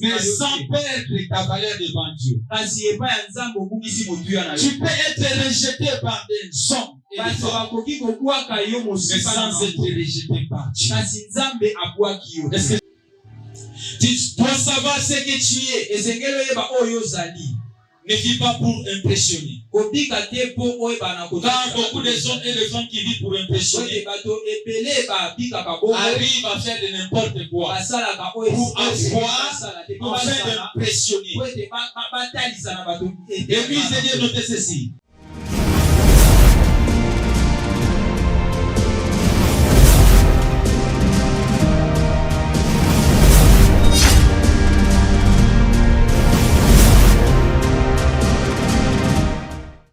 mais sans perdre ta valeur devant Dieu. Tu peux être rejeté par des hommes, mais sans être rejeté par Dieu. Tu dois savoir ce que tu es. Ne vis pas pour impressionner. Car beaucoup de hommes et de femmes qui vivent pour impressionner arrivent à faire de n'importe quoi pour avoir, afin d'impressionner. Et puis, je dis, notez ceci.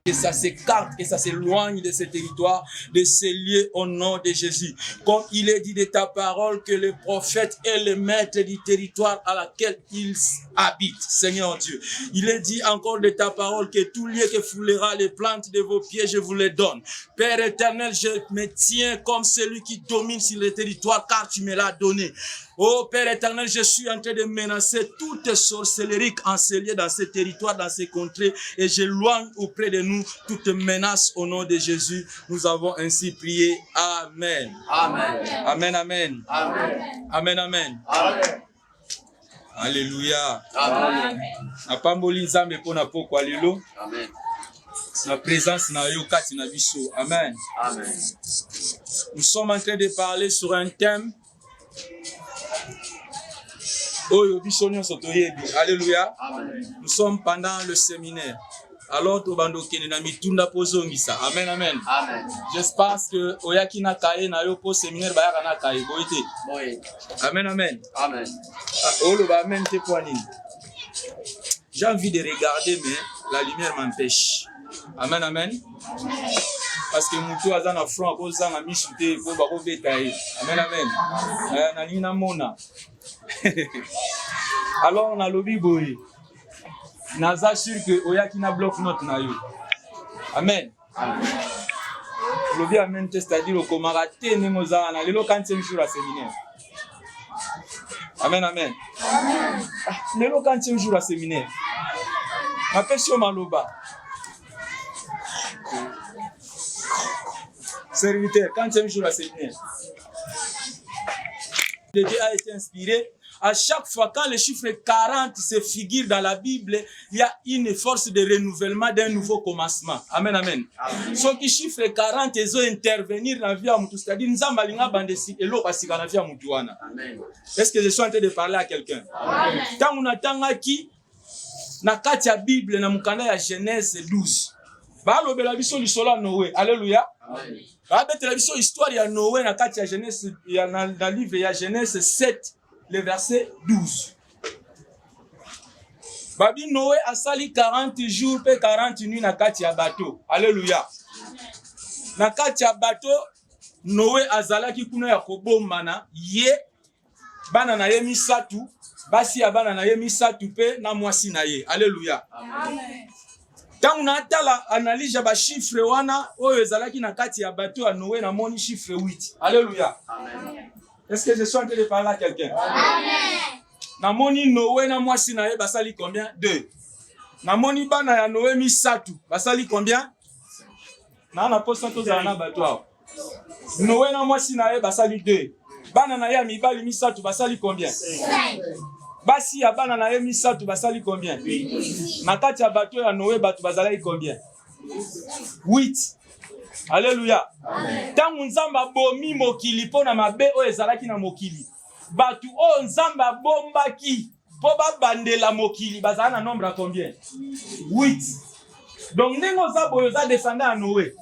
Que ça s'écarte, que ça s'éloigne de ces territoires, de ces lieux au nom de Jésus. Comme il est dit de ta parole que le prophète est le maître du territoire à laquelle il habite, Seigneur Dieu. Il est dit encore de ta parole que tout lieu que foulera les plantes de vos pieds, je vous les donne. Père éternel, je me tiens comme celui qui domine sur le territoire car tu me l'as donné. Oh Père éternel, je suis en train de menacer toute sorcellerie encelée dans ces territoires, dans ces contrées, et j'éloigne auprès de nous toute menace au nom de Jésus. Nous avons ainsi prié. Amen. Amen. Amen, amen. Amen. Amen, amen. Amen. Alléluia. Amen. Apamboli nzambe pona pokwa lelo. Amen. La présence na yo kati na biso. Amen. Amen. Nous sommes en train de parler sur un thème. Alléluia. Nous sommes pendant le séminaire. Alors, amen, amen. J'espère que oyakina kaye na yo po séminaire bayaka na kaye boite. Amen, amen. Amen. Amen. J'ai envie de regarder, mais la lumière m'empêche. Amen, amen. Parce que mutu azana front ko zanga misute ko ba ko betaye. Amen, amen. Na nina mona. Alors on a lobby boy. Naza sûr que oyaki na bloc note na yo. Amen. Lobby amen, c'est-à-dire au komarate nengoza na lelo 40e jour à séminaire. Amen, amen. Lelo 40e jour à séminaire. Ma question maloba. Serviteur, 40e jour à séminaire. Le Dieu a été inspiré. À chaque fois, quand le chiffre 40 se figure dans la Bible, il y a une force de renouvellement d'un nouveau commencement. Amen, amen. Ce qui chiffre 40, ils ont intervenir dans la vie à Moutou. C'est-à-dire, nous avons et l'eau parce qu'il y a la vie à Moutouana. Est-ce que je suis en train de parler à quelqu'un? Quand on attend qui, na katia Bible, na mukanda ya Genèse 12. Ba lobela biso lisola Noé. Alléluia. Amen. Ba betela biso histoire ya Noé na katia Genèse ya na livre ya Genèse 7 le verset 12. Babi Noé a sali 40 jours pe 40 nuits na katia bateau. Alléluia. Na katia bateau Noé azalaki kuna ya kobomana ye bana na ye misatu basi ya bana na ye misatu pe na mwasi na ye. Alléluia. Amen. Quand on a la analyse ya ba chiffre wana oyo ezalaki na kati ya bateau ya Noé na moni chiffre 8. Alléluia. Amen. Est-ce que je suis en train de parler à quelqu'un? Amen. Na moni Noé na mwasi na ye basali combien? 2. Na moni bana ya Noé misatu basali combien? Na posa to za na bateau. Noé na mwasi na ye basali 2. Bana na ye mibali misatu basali combien? 5. Basi ya bana na ye misatu basali combien? 8. Na kati ya bateau ya Noé batu bazali combien? 8. Alléluia. Tangu nzamba bomi mokili pona mabe o ezalaki na mokili. Batu o nzamba bombaki po babandela mokili bazala na nombre à combien? 8. Donc nengo za boyo za descendant ya Noé.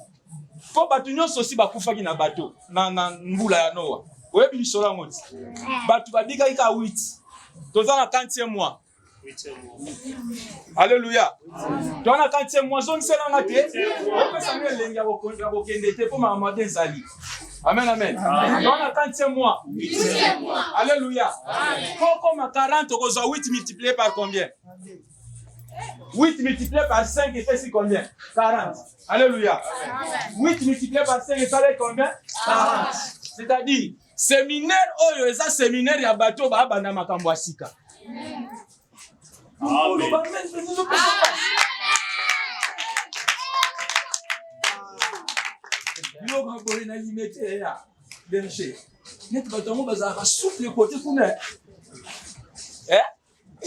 Po batu nyonso si bakufaki na bateau na mbula ya Noa. Oyebi lisola ngoti. Batu babika ika 8. Toza na 40e mois. Alléluia. Toi na 40e mois zone c'est na ngate. On peut samuel lenga bokonda bokendete po mama denzali. Amen, amen. Toi na 40e mois. 8e mois. Alléluia. Pourquoi ma 40 okoza 8 multiplié par combien? 8 multiplié par 5 et fait combien? 40. Alléluia. 8 multiplié par 5 et ça fait combien? 40. C'est-à-dire séminaire oyo eza séminaire ya bateau ba banda makambo asika.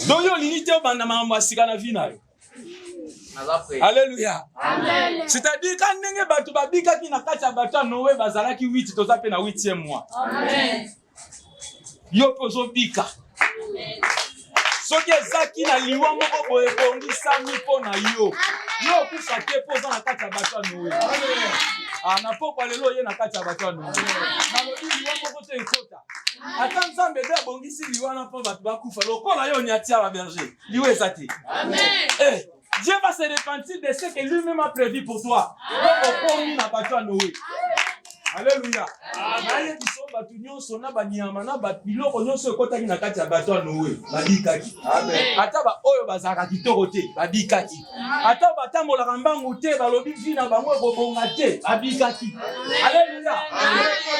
Donc yo limité au bandama masika na vie na yo. Alléluia. C'est-à-dire quand ndenge bato babika ki na kati ya bato Noé bazalaki 8 toza pe na 8e mois. Amen. Yo pozo bika. Soki ezaki na liwa moko boye bongisa mi po na yo. Yo kufa te poza na kati ya bato Noé. Ah na poko lelo ye na kati ya bato Noé. Na lobi liwa moko te ekota. Ata Nzambe de bongisi liwa na po bato bakufa. Lokola yo ni atia ba berger. Liwa ezati. Amen. Dieu va se repentir de ce que lui-même a prévu pour toi. Alléluia. Amen. Ataba oyo bazaka kitoko te babikaki. Ataba tambola rambangu te balobi vina bango bobonga te babikaki. Alléluia.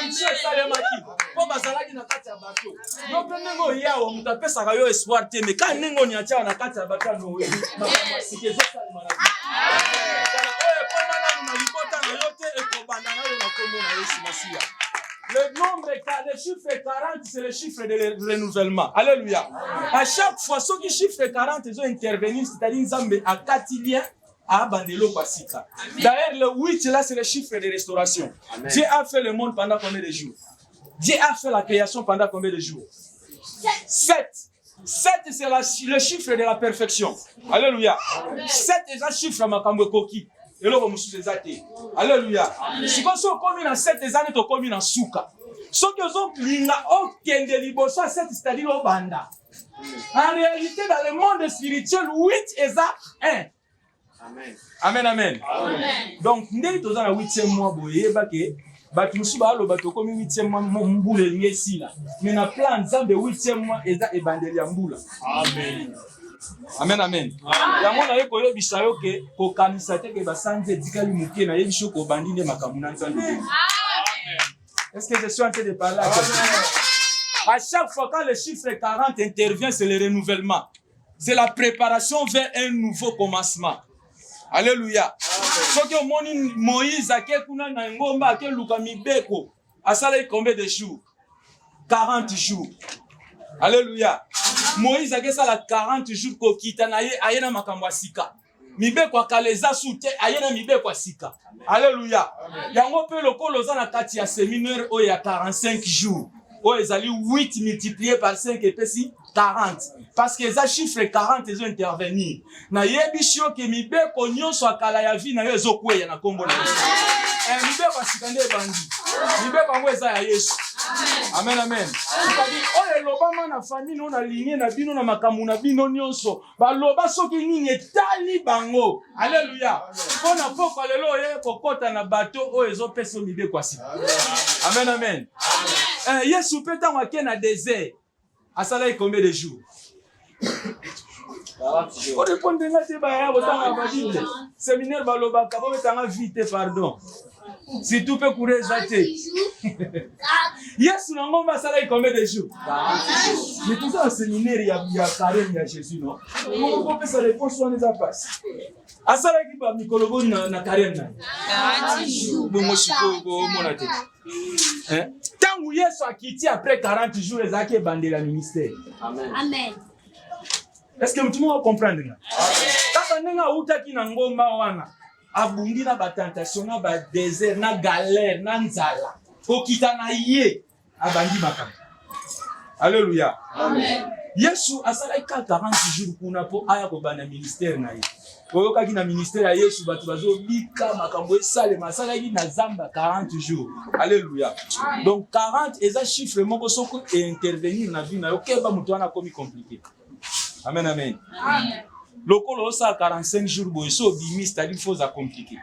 Dieu salemaki. Po bazalaki na kati ya bato. Yo penengo yawo mutapesa ka yo espoir te mais quand nengo ni atia na kati ya bato Noé. Masike zo salemana. Kana oyo komana na libota na yo te ekobanda na yo na kombo na Yesu Masia. Le nombre, le chiffre 40, c'est le chiffre de renouvellement. Alléluia. À chaque fois, ceux qui chiffre 40, ils ont intervenu, c'est-à-dire Nzambe à Katilien, à Bandelo Pasika. D'ailleurs, le 8, là, c'est le chiffre de restauration. Amen. Dieu a fait le monde pendant combien de jours? Dieu a fait la création pendant combien de jours? 7. 7, c'est le chiffre de la perfection. Alléluia. 7 est un chiffre à Makambo Koki. Alléluia. Si vous avez commis dans 7 années, vous avez commis dans Souka. Ce que vous avez c'est-à-dire au Banda. En réalité, dans le monde spirituel, 8 est à 1. Amen. Amen, amen. Donc, nous sommes dans le 8e mois. Nous sommes dans le 8e mois. Mais dans le plan de 8e mois, il y a Amen. Amen, amen. Yango na yeko yo bisayo ke ko kanisa te ke basanze dikali muke na yebisho ko bandine makamuna nzambe. Amen. Est-ce que je suis en train de parler à quelqu'un? À chaque fois quand le chiffre 40 intervient, c'est le renouvellement. C'est la préparation vers un nouveau commencement. Alléluia. Ce que Moïse a ke kuna na ngomba ke luka mibeko asala combien de jours? 40 jours. Alléluia. Moïse a ça la 40 jours ko kitana ye ayena makambo asika. Mibe kwa kaleza sute ayena mibe kwa sika. Alléluia. Yango pe lokolo za na kati ya séminaire o ya 45 jours. O ezali 8 multiplié par 5 epesi 40. Parce que ça chiffre 40 ils ont intervenir. Na yebisho ke mibe ko nyonso akala ya vie na yo ezokweya na kombo na Yesu. Mibe kwa sika nde bandi. Mibe kwa ngweza ya Yesu. Amen, amen. C'est-à-dire, oh, l'obama na famille, non na lignée, na bino na makamu na bino nyonso. Ba loba soki nini etali bango. Alléluia. Pona poko lelo ye kokota na bato o ezo peso mibe kwasi. Amen, amen. Yesu peta ngake na désert. Asala combien de jours? On répond de ngate ba ya botanga ba Bible. Séminaire ba loba ka bo betanga vite pardon. Si tout peut courir, j'attends. Yes, non, on va s'arrêter combien de jours? Mais tout ça, au séminaire, il y a carême, il y a Jésus, non? On peut faire ça, les points sont les apasses. À ça, là, il va me collaborer dans la carême. 40 jours. Bon, moi, je suis pas mon athée. Tant que Yesu a quitté après 40 jours, les acquis bandé la ministère. Amen. Amen. Est-ce que tout le monde va comprendre? Quand on est où tu as ngomba wana. Abungi na batentation na ba désert na galère na nzala okita na ye abangi makambo. Alléluia. Amen. Yesu asala 40 jours kuna po aya ko bana ministère na ye. Oyoka ki na ministère ya Yesu batu bazo bika makambo esale masala ki na zamba 40 jours. Alléluia. Donc 40 eza chiffre moko soko et intervenir na vie na yo keba mutu ana komi compliqué. Amen, amen. Amen. Lokolo ça 45 jours boy so bimi c'est-à-dire faut ça compliqué.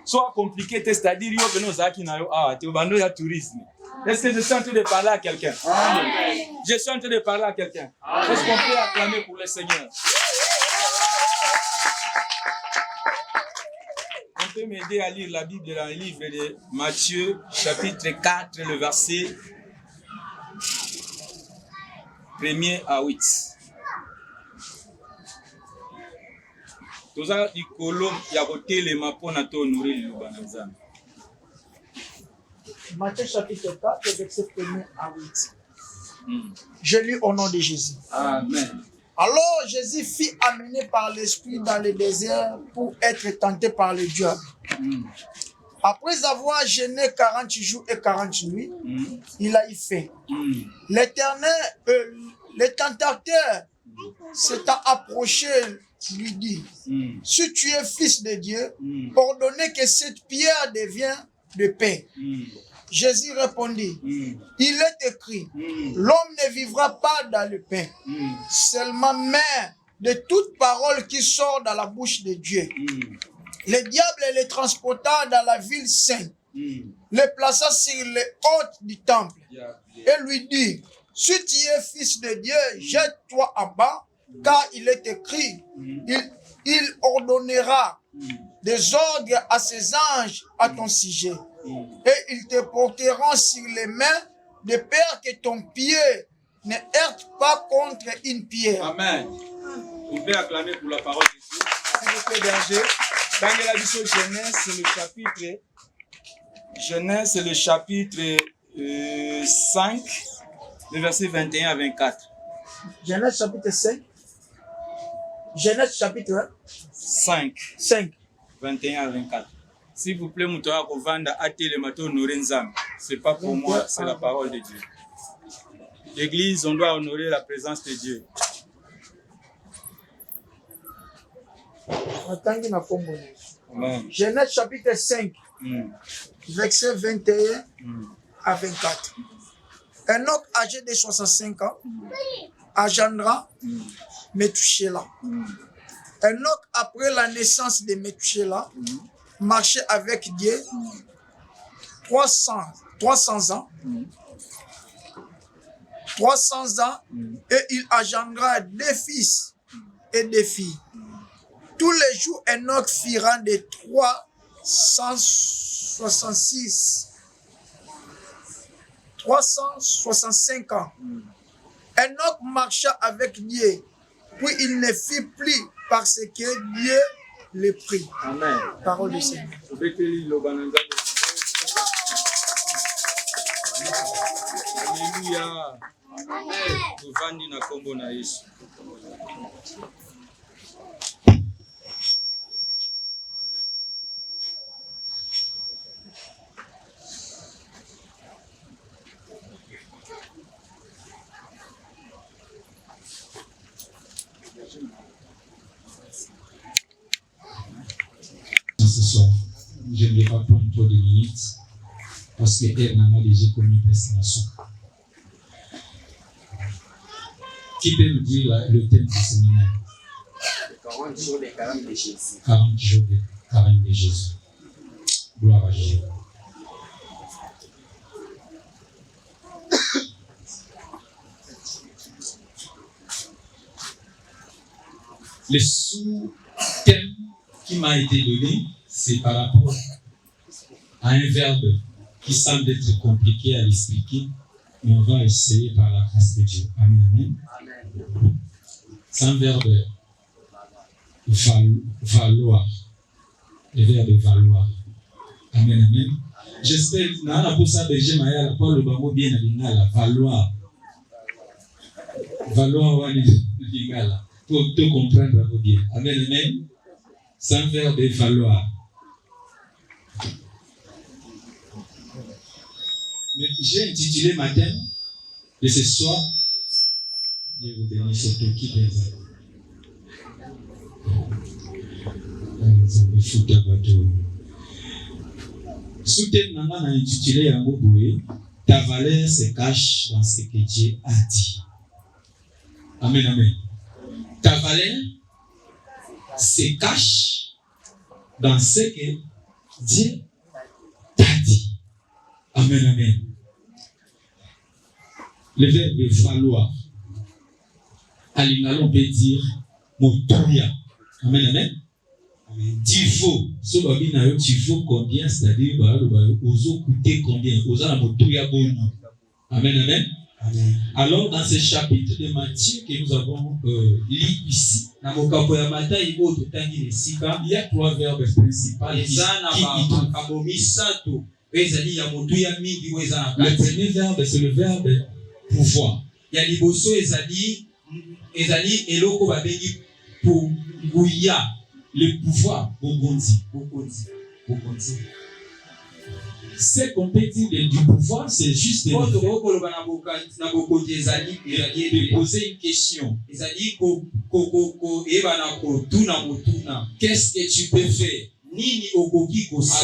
Soit compliqué c'est-à-dire yo beno zaki na yo te bando ya tourisme. Est-ce que je suis en train de parler à quelqu'un? Amen. Je suis en train de parler à quelqu'un. Est-ce qu'on peut acclamer pour le Seigneur? On peut m'aider à lire la Bible dans le livre de Matthieu chapitre 4 le verset 1er à 8. toza likolo ya kotelema mpona tohonore liloba na Nzambe. Matthieu chapitre 4, verset 1 à 8. Je lis au nom de Jésus. Amen. Alors Jésus fut amené par l'Esprit dans le désert pour être tenté par le diable. Après avoir jeûné 40 jours et 40 nuits, il a eu faim. L'Éternel, le tentateur s'étant approché, lui dit, si tu es fils de Dieu, ordonnez que cette pierre devienne de pain. Jésus répondit, il est écrit, l'homme ne vivra pas dans le pain, seulement mais de toute parole qui sort dans la bouche de Dieu. Le diable le transporta dans la ville sainte, le plaça sur les hautes du temple et lui dit, si tu es fils de Dieu, jette-toi en bas, car il est écrit, il ordonnera des ordres à ses anges à ton sujet, et ils te porteront sur les mains de peur que ton pied ne heurte pas contre une pierre. Amen. On peut acclamer pour la parole de Dieu. S'il vous plaît, berger. Dans la vision Genèse, c'est le chapitre 5, le verset 21 à 24. Genèse chapitre 5. Genèse chapitre 5. 21 à 24. S'il vous plaît, Moutoua Kovanda, Atele Mato Norenzam. Ce n'est pas pour moi, c'est la parole de Dieu. L'église, on doit honorer la présence de Dieu. Amen. Genèse chapitre 5, verset 21 à 24. Enoch, âgé de 65 ans, engendra Methushéla. Enoch, après la naissance de Methushéla, marchait avec Dieu 300 ans. 300 ans, et il engendra 2 fils et 2 filles. Tous les jours, Enoch fit rang de 365 ans. Enoch marcha avec Dieu, puis il ne fit plus parce que Dieu le prit. Amen. Parole du Seigneur. Alléluia. Tuvandi na kombo na Yesu. Ce soir, je ne vais pas prendre trop de minutes parce que elle n'a déjà commis presque la soupe. Qui peut nous dire le thème du séminaire? 40 jours de carême de Jésus. 40 jours de carême de Jésus. Gloire à Dieu. Le sous-thème qui m'a été donné, c'est par rapport à un verbe qui semble être compliqué à l'expliquer, mais on va essayer par la grâce de Dieu. Amen, amen. C'est un verbe valoir. Le verbe valoir. Amen, amen. J'espère que na pour ça berger maya pour le bango bien à lingala valoir. Valoir wa lingala pour te comprendre bien. Amen, amen. C'est un verbe valoir. Mais j'ai intitulé ma thème de ce soir. Dieu vous bénisse surtout qui les Sous-thème n'a intitulé un mot boué. Ta valeur se cache dans ce que Dieu a dit. Amen, amen. Ta valeur se cache dans ce que Dieu t'a dit. Amen, amen. Le verbe valoir. À l'ingala, on peut dire motoya. Amen, amen. Tu vaux. Tu vaux combien, c'est-à-dire, oso coûter combien. Osa la motoya bon. Amen, amen. Amen. Alors, dans ce chapitre de Matthieu que nous avons lu ici, na mokapo ya bataille oyo totangi esika. Il y a 3 verbes principaux Eza na makambo misato ezali ya motu ya mingi oyo eza na Le kati. premier verbe, c'est le verbe pouvoir. Ya liboso ezali eloko babengi punguya. Le pouvoir, bokonzi. Ce qu'on peut dire du pouvoir, c'est juste de poser une question. Qu'est-ce que tu peux faire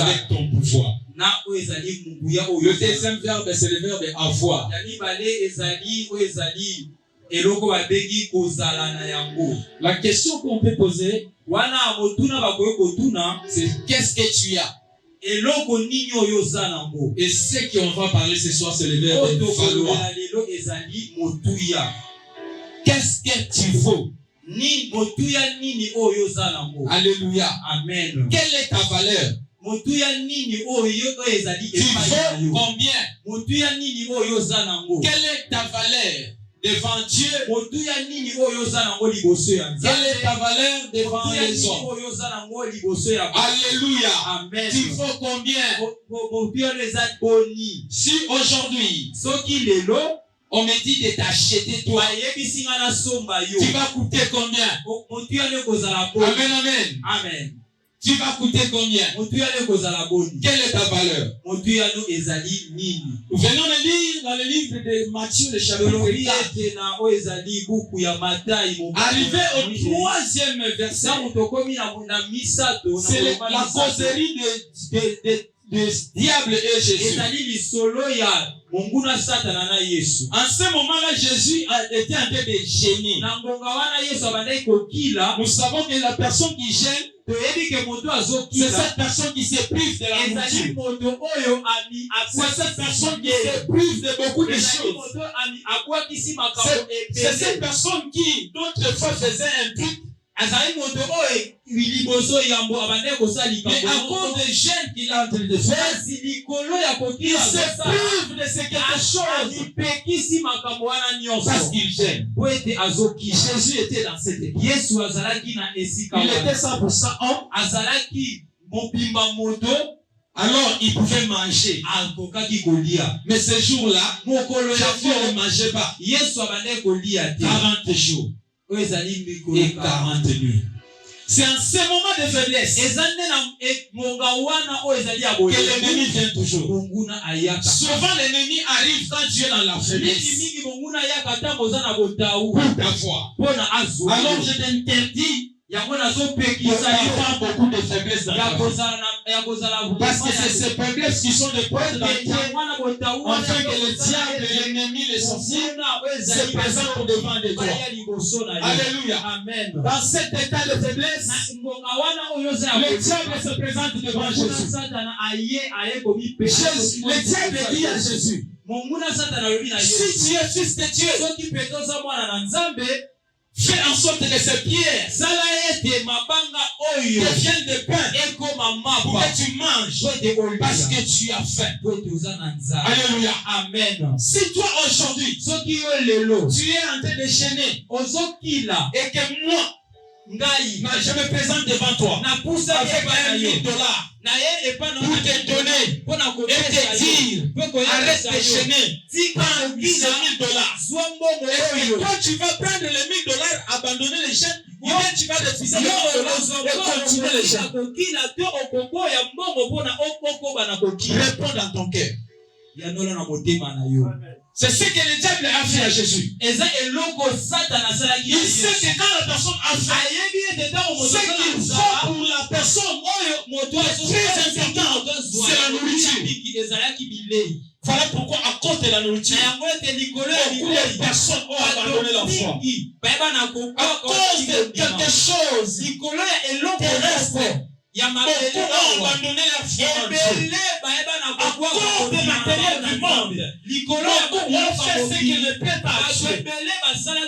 avec ton pouvoir? Le deuxième verbe, c'est le verbe avoir. La question qu'on peut poser, c'est qu'est-ce que tu as? Et ce qu'on va parler ce soir, c'est le verbe valoir. Qu'est-ce que tu vaux? Alléluia. Amen. Quelle est ta valeur? Tu vaux combien? Quelle est ta valeur devant Dieu? Quelle est ta valeur devant les hommes? Alléluia. Amen. Tu vaux combien? Si aujourd'hui on me dit de t'acheter toi, tu vas coûter combien? Amen, amen. Amen. Tu vas coûter combien? Quelle est ta valeur? Nous venons de lire dans le livre de Matthieu, le chapitre 4. Arrivé au 3e verset, c'est la causerie de diable et Jésus. En ce moment-là, Jésus était en train de gêner. Nous savons que la personne qui gêne, c'est cette personne qui se prive de la nourriture. C'est cette personne qui se prive de beaucoup de choses. C'est cette personne qui, d'autres fois, faisait un truc. Mais à cause des gènes qu'il est en train de faire, il se prive de quelque chose parce qu'il gêne. Jésus était dans cette époque. Il était 100% homme. Alors il pouvait manger. Mais ce jour-là, Jacob ne mangeait pas. 40 jours. Et 40 nuits. C'est en ce moment de faiblesse que l'ennemi vient toujours. Souvent l'ennemi arrive quand Dieu est dans la faiblesse pour t'avoir. Alors je t'interdis de pas beaucoup de faiblesse dans ta vie. Parce que c'est ces faiblesses qui sont de prêtre dans toi, afin que le diable, l'ennemi, les sorciers se présentent devant de toi. Alléluia. Amen. Dans cet état de faiblesse, le diable se présente devant Jésus. Le diable dit à Jésus, si tu es fils de Dieu, fais en sorte que ces pierres deviennent de pain pour que tu manges parce que tu as faim. Alléluia. Amen. Si toi aujourd'hui tu es en train de gêner et que moi je me présente devant toi avec $1,000 pour te donner et te dire arrête de gêner, prends $1,000 et toi tu vas prendre les $1,000, abandonner les chaînes, ou bien tu vas refuser les $1,000 et continuer les chaînes. Réponds dans ton cœur. C'est ce que le diable a fait à Jésus. Il sait que quand la personne a fait, ce qu'il faut pour la personne très important, c'est la nourriture. Voilà pourquoi à cause de la nourriture, beaucoup de personnes ont abandonné la foi. À cause de quelque chose terrestre, Beaucoup ont abandonné la foi en Dieu. À cause des matériels du monde, beaucoup ont fait ce qui ne plaît pas à Dieu.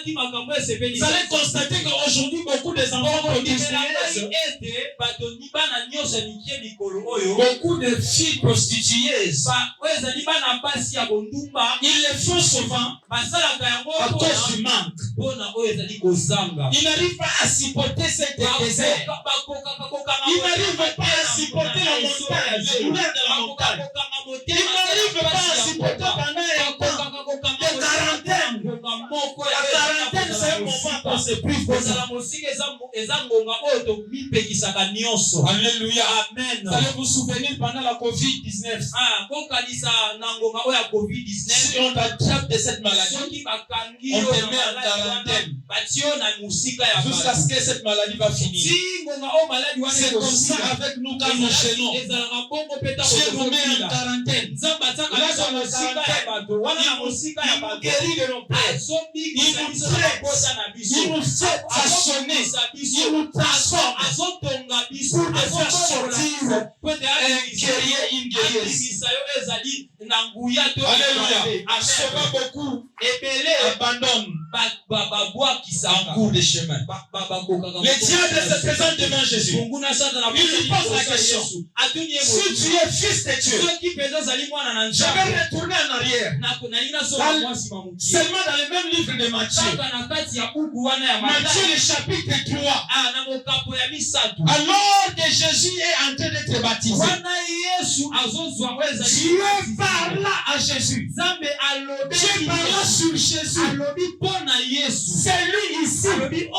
Vous allez constater qu'aujourd'hui, beaucoup des enfants prostituées, beaucoup de filles prostituées, ils le font souvent à cause du manque. Ils n'arrivent pas à supporter cet désert. Ils n'arrivent pas à supporter la montagne, le douleur de la montagne. Ils n'arrivent pas à supporter pendant un temps de quarantaine. La quarantaine, c'est un moment qu'on se prive de ça. Alléluia. Amen. Vous allez vous souvenir pendant la COVID-19. Si on t'attrape de cette maladie, on te met en quarantaine. Jusqu'à ce que cette maladie va finir. C'est comme ça avec nous quand nous gênons. Dieu nous met en quarantaine. Là, dans la quarantaine, il nous guérit de nos plaies. Il nous traite. Il nous fait façonner. Il nous transforme pour nous faire sortir un guerrier, une guerrieuse. Alléluia. Souvent beaucoup abandonnent en cours de chemin. Le diable se présente devant Jésus. Il lui pose la question. Si tu es fils de Dieu, je vais retourner en arrière. Seulement dans le même livre de Matthieu. Matthieu le chapitre 3. Alors que Jésus est en train d'être baptisé, Dieu parla à Jésus. Dieu parla sur Jésus. C'est lui ici est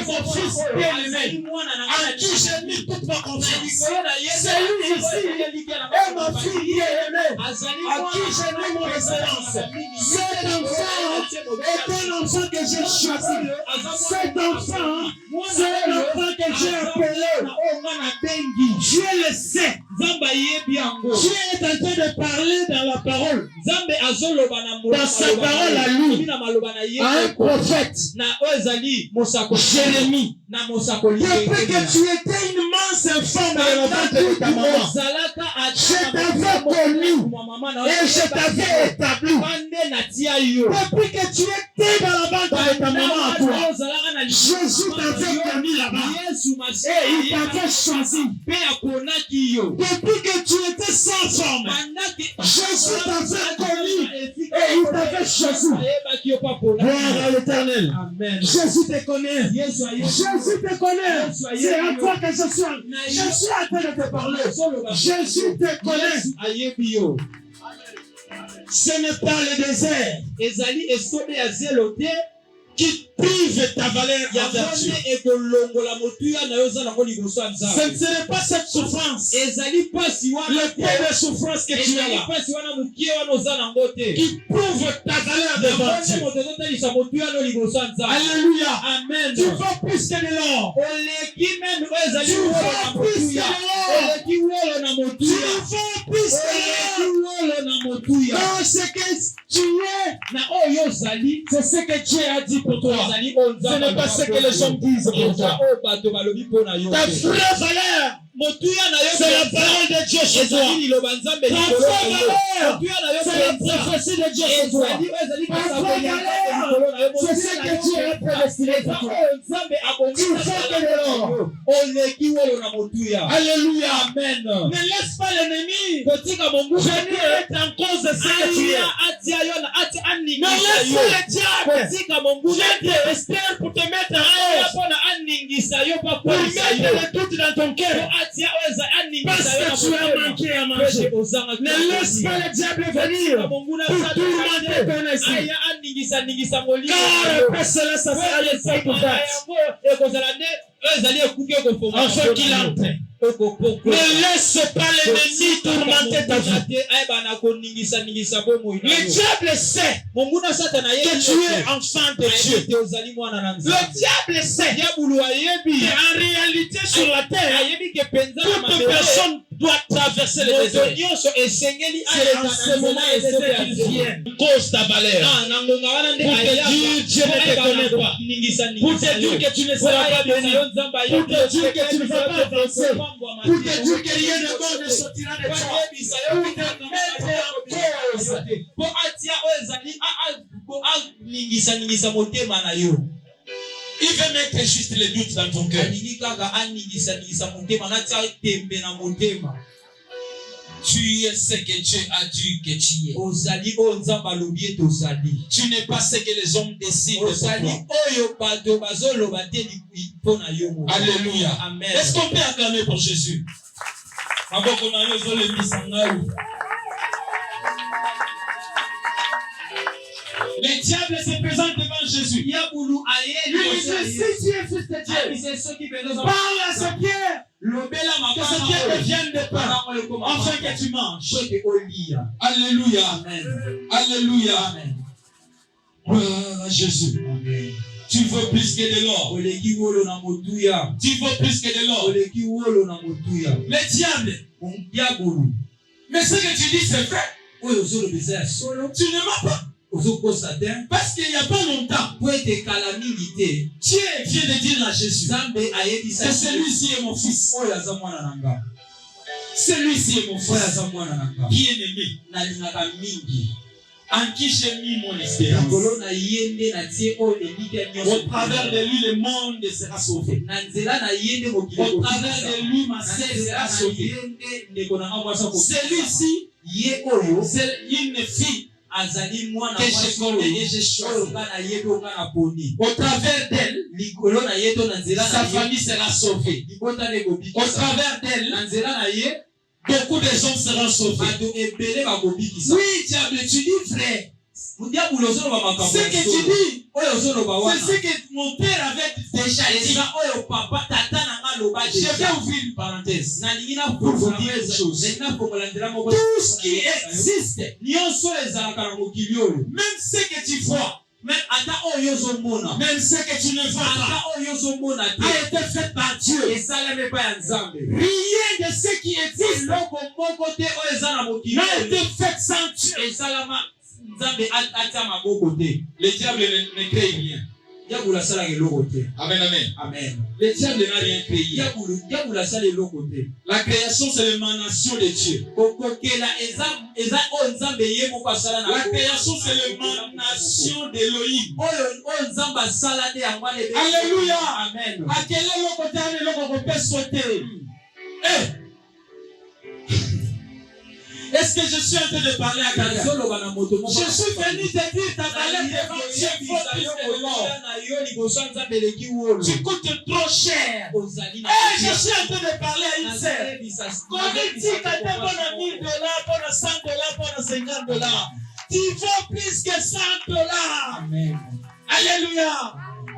mon fils bien-aimé, en qui j'ai mis toute ma confiance. C'est lui ici est ma fille bien-aimée, à qui j'ai mis mon espérance. Cet enfant est un enfant que j'ai choisi. Cet enfant, c'est un enfant que j'ai appelé. Dieu le sait. Dieu est en train de parler dans la parole. Dans sa parole à lui, à un prophète, Jérémie. Depuis que tu étais une mince enfant dans le ventre de ta maman, je t'avais connu et je t'avais établi. Depuis que tu étais dans la ventre de ta maman à toi, Jésus t'avait connu là-bas et il t'avait choisi. Depuis que tu étais sans forme, Jésus t'avait connu et il t'avait choisi. Gloire à l'Éternel. Jésus te connaît. Jésus te connaît. C'est à toi que je suis en train de te parler. Jésus te connaît. Ce n'est pas le désert qui prive ta valeur en vertu. Ce ne serait pas cette souffrance, le peu de souffrance que tu as là, qui prouve ta valeur de vertu. Alléluia. Amen. Tu vas plus que de l'or. Tu vas plus que de l'or. Tu vas plus que de l'or. Dans ce que tu es, c'est ce que Dieu a dit pour toi. Ce n'est pas ce que les hommes disent pour toi. Ta vraie valeur, c'est la parole de Dieu chez toi. Ta vraie valeur, c'est la prophétie de Dieu chez toi. Ta vraie valeur, c'est ce que Dieu a prédestiné pour toi. Tu fais que de l'or. Alléluia. Amen. Ne laisse pas l'ennemi venir être en cause de ce que tu es. Ne laisse pas le diable espère pour te mettre en haut, pour mettre le doute dans ton cœur, parce que tu as manqué à manger. Ne laisse pas le diable venir pour tourmenter ton esprit, car après cela, ça sera le fait pour toi. Afin qu'il entre. Ne laisse pas l'ennemi tourmenter ta vie. Le diable sait que tu es enfant de Dieu. Le diable sait qu'en réalité sur la terre, toute personne doit traverser le désert. C'est dans ce moment qu'il vient. Cause ta valeur. Pour te dire Dieu ne te connaît pas. Pour te dire que tu ne seras pas béni. Pour te dire que tu ne vas pas avancer. Pour te dire que rien de bon ne sortira de toi. Pour te mettre en cause. Il veut mettre juste les doutes dans ton cœur. Tu es ce que Dieu a dit que tu es. Tu n'es pas ce que les hommes décident de toi. Alléluia. Amen. Est-ce qu'on peut acclamer pour Jésus? Les diables se présentent devant Jésus. Lui, il dit, si tu es fils de Dieu, parle à ce pierre, que ce pierre devienne de pain, afin que tu manges. Alléluia. Amen. Alléluia. Amen. Gloire à Jésus. Amen. Tu veux plus que de l'or. Tu veux plus que de l'or. Les diables. Mais ce que tu dis, c'est vrai. Tu ne m'as pas. Parce qu'il n'y a pas longtemps, Dieu vient de dire à Jésus que celui-ci est mon fils. Celui-ci est mon fils. Bien-aimé, en qui j'ai mis mon espérance. Au travers de lui, le monde sera sauvé. Au travers de lui, ma sœur sera sauvée. Celui-ci, c'est une fille que je connais et je choisis. Au travers d'elle, sa famille sera sauvée. Au travers d'elle, beaucoup de gens seront sauvés. Oui, diable, tu dis vrai. Ce que tu dis, c'est ce que mon père avait déjà dit. Je vais ouvrir une parenthèse pour vous dire une chose. Tout ce qui existe, même ce que tu vois, même ce que tu ne vois pas, a été fait par Dieu. Rien de ce qui existe n'a été fait sans Dieu. Le diable ne crée rien. Amen, amen. Amen. Le diable n'a rien créé. La création, c'est l'émanation de Dieu. La création, c'est l'émanation d'Elohim. Alléluia. Amen. À quel est le côté de peut sauter? Est-ce que je suis en train de parler à quelqu'un? Je suis venu te dire ta valeur devant Dieu vaut plus que de l'or. Tu coûtes trop cher. Je suis en train de parler à une sœur. Combien dit que t'es bon à $1000, bon à $100, bon à $50? Tu vaux plus que $100. Amen. Alléluia.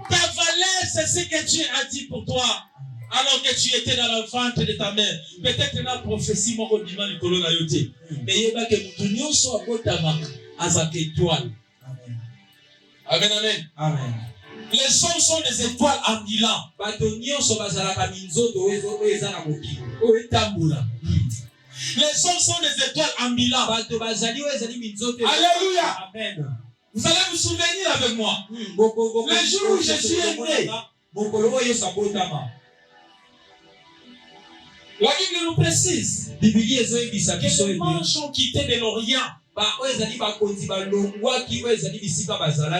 Ta valeur, c'est ce que Dieu a dit pour toi. Alors que tu étais dans le ventre de ta mère, peut-être une prophétie m'a dit dans le colonne à yoté. Mais il y a que nous sommes à côté de étoile. Amen, amen. Amen. Les hommes sont des étoiles ambulantes. Les hommes sont des étoiles ambulantes. Alléluia. Amen. Vous allez vous souvenir avec moi. Le jour où je suis né, la Bible nous précise que les manches ont quitté de l'Orient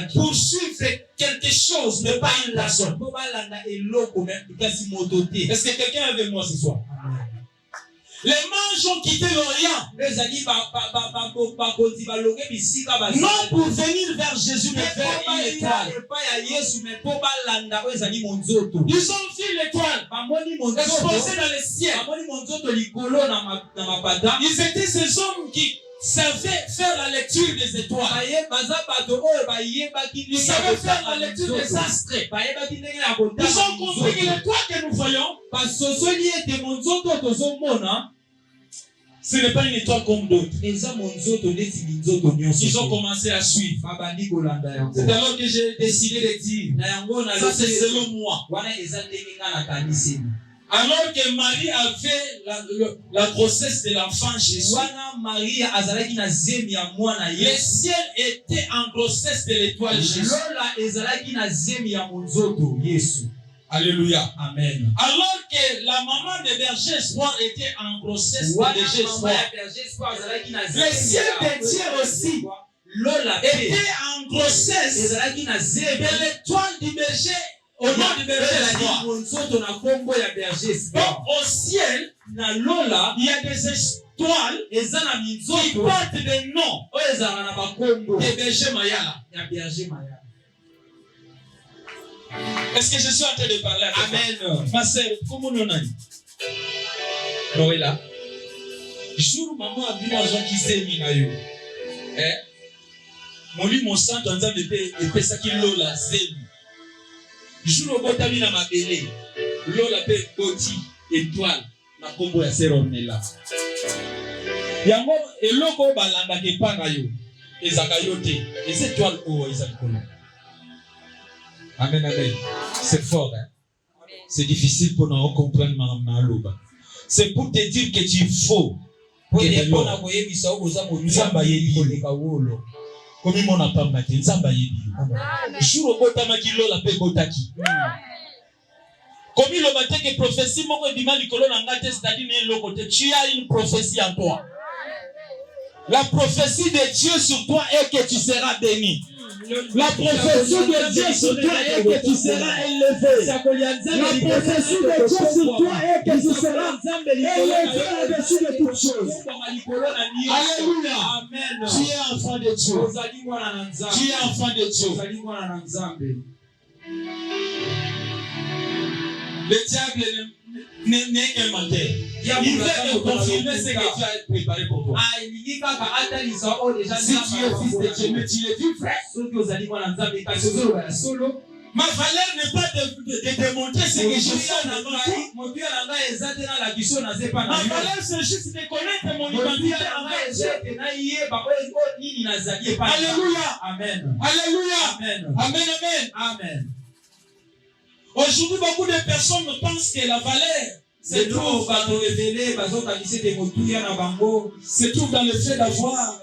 pour suivre quelque chose, mais pas une personne. Est-ce que quelqu'un est avec moi ce soir? Les manches ont quitté l'Orient non pour venir vers Jésus, mais vers une étoile. Ils ont vu l'étoile exposée dans le ciel. Ils étaient ces hommes qui savaient faire la lecture des étoiles. Ils savaient faire la lecture des astres. Ils ont compris que l'étoile que nous voyons, ce n'est pas une étoile comme d'autres. Ils ont commencé à suivre. C'est alors que j'ai décidé de dire, ça c'est selon moi. Alors que Marie avait la grossesse de l'enfant Jésus, le ciel était en grossesse de l'étoile Jésus. Alléluia. Amen. Alors que la maman de Berger Espoir était en grossesse de Berger Espoir, le ciel de Dieu aussi était en grossesse de l'étoile du berger. Au nom du berger Espoir. Donc au ciel, il y a des étoiles qui portent des noms de berger Mayala. Est-ce que je suis en train de parler à Amen. Ma sœur, comment on a dit? Noëlla. Jour maman a dit à Jean qui s'est mis à you. Mon lit, mon sang, dans un épée, ça qui l'eau la zémi. Jour au botami na ma belle. L'eau la paix, boti, étoile, na combo ya seronela. Yango, et l'eau balanda ke pangayo. Ezakayote. Et cette étoile, oh, ezakolo. Amen, amen. C'est fort, hein? C'est difficile pour nous comprendre, Madame Aloba. C'est pour te dire que tu faut que tu Nzamba yebi. Comme il m'en a pas maté, Nzamba yebi. Jour au botama ki lo la pe botaki. Comme il a maté que prophétie moko ebima likolo na ngate, c'est-à-dire le côté tu as une prophétie en toi. La prophétie de Dieu sur toi est que tu seras béni. La prophétie de Dieu sur toi est que tu seras élevé. La prophétie de Dieu sur toi est que tu seras élevé au-dessus de toutes choses. Alléluia. Amen. Tu es enfant de Dieu. Tu es enfant de Dieu. Le diable n'est qu'un menteur. Il veut confirmer ce que tu as préparé pour toi. Si tu es fils de Dieu, mais tu es vu, frère. Ma valeur n'est pas de démontrer ce que je fais en avant. Ma valeur, c'est juste de connaître mon identité en Dieu. Alléluia. Amen. Alléluia. Amen. Amen. Amen. Aujourd'hui, beaucoup de personnes pensent que la valeur se trouve dans le fait d'avoir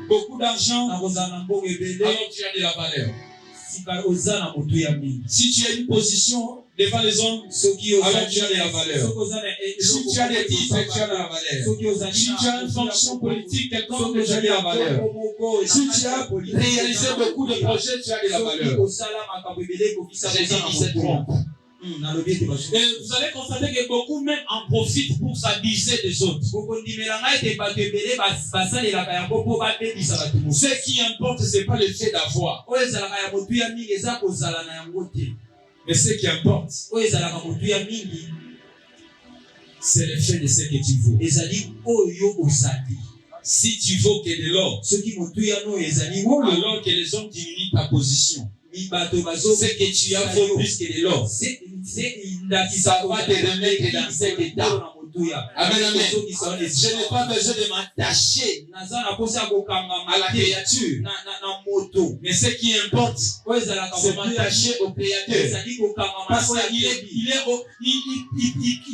beaucoup d'argent. Alors tu as de la valeur. Si tu as une position devant les hommes, alors tu as de la valeur. Si tu as des titres, tu as de la valeur. Si tu as une fonction politique quelconque, tu as de la valeur. Si tu as réalisé beaucoup de projets, tu as de la valeur. Jésus qui se trompe. Et vous allez constater que beaucoup même en profitent pour s'abuser des autres. Ce qui importe, ce n'est pas le fait d'avoir. Mais ce qui importe, c'est le fait de ce que tu vaux. Si tu vaux que de l'or, alors que les hommes diminuent ta position. Ce que tu as vaut plus que de l'or. Ça va te remettre dans cet état. Amen, amen. Je n'ai pas besoin de m'attacher à la créature. Mais ce qui importe, c'est m'attacher au Créateur. Parce qu'il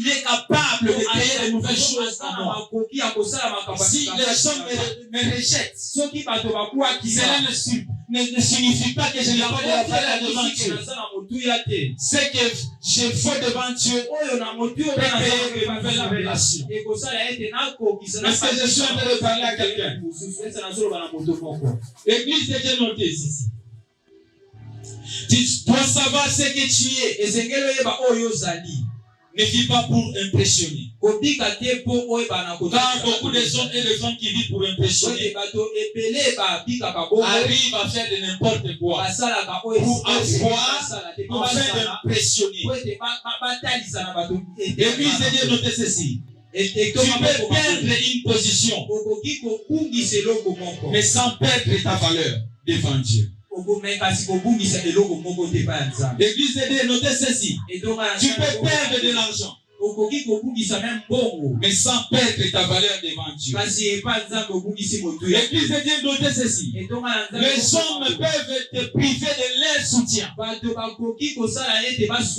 est capable de créer de nouvelles choses en moi. Si les hommes me rejettent, cela ne signifie pas que je n'ai pas de la valeur devant Dieu. Ce que je fais devant Dieu peut créer une nouvelle révélation. Est-ce que je suis en train de parler à quelqu'un? L'église de Dieu notée ici. Tu dois savoir ce que tu es. Ne vis pas pour impressionner. Car beaucoup de hommes et de femmes qui vivent pour impressionner arrivent à faire de n'importe quoi pour avoir, afin d'impressionner. L'église de Dieu note ceci. Tu peux perdre une position, mais sans perdre ta valeur devant Dieu. L'église de Dieu note ceci. Tu peux perdre de l'argent, mais sans perdre ta valeur devant Dieu. L'Église de Dieu notait ceci. Les hommes peuvent te priver de leur soutien,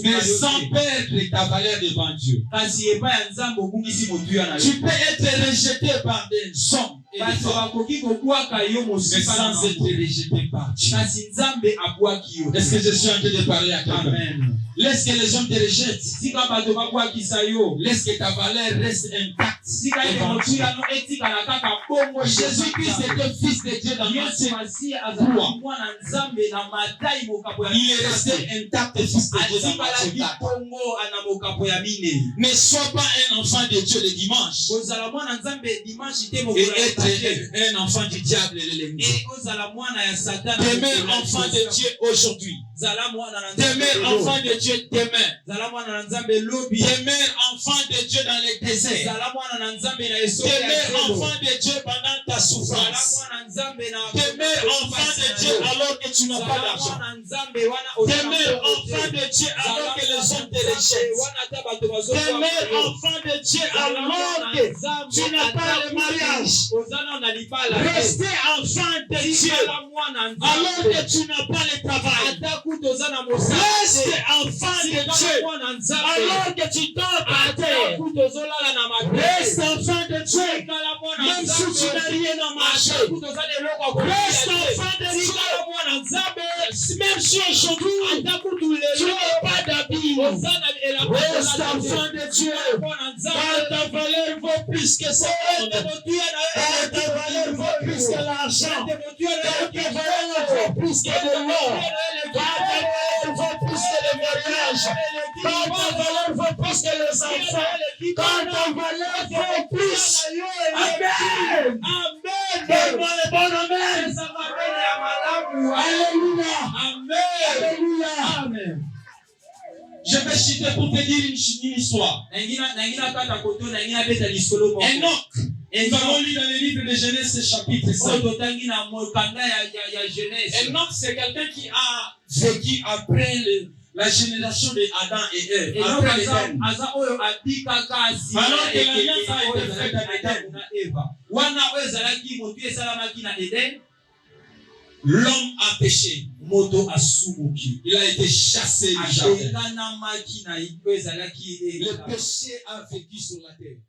mais sans perdre ta valeur devant Dieu. Tu peux être rejeté par des hommes, mais sans être rejeté par Dieu. Est-ce que je suis en train de parler à quelqu'un? Laisse que les hommes te rejettent. Laisse que ta valeur reste intacte. Jésus-Christ était fils de Dieu dans Matthieu 3. Il est resté intact, fils de Dieu dans Matthieu 4. Ne sois pas un enfant de Dieu le dimanche et être un enfant du diable le lundi. Demeure enfant de Dieu aujourd'hui. Demeure enfant de Dieu demain. Demeure enfant de Dieu dans les déserts. Demeure enfant de Dieu pendant ta souffrance. Demeure enfant de Dieu alors que tu n'as pas d'argent. Demeure enfant de Dieu alors que les hommes te rejettent. Demeure enfant de Dieu alors que tu n'as pas le mariage. Restez enfant de Dieu alors que tu n'as pas le travail. Reste enfant de Dieu alors que tu dors par terre. Reste enfant de Dieu même si tu n'as rien à manger. Reste enfant de Dieu même si aujourd'hui tu n'as pas d'habits. Reste enfant de Dieu car ta valeur vaut plus que ce monde. Car ta valeur vaut plus que l'argent. Car ta valeur vaut plus que de l'or. Car ta valeur vaut plus que le mariage. Car ta valeur vaut plus que les enfants. Car ta valeur vaut plus. Amen. Amen. Donne-moi le bon amen. Alléluia. Amen. Alléluia. Amen. Je vais citer pour te dire une histoire. Enoch. Nous avons lu dans le livre de Genèse chapitre 5. Enoch, c'est quelqu'un qui a vécu après la génération de Adam et Ève. Alors que l'alliance a été faite dans Éden. L'homme a péché. Il a été chassé du jardin. Le péché a vécu sur la terre.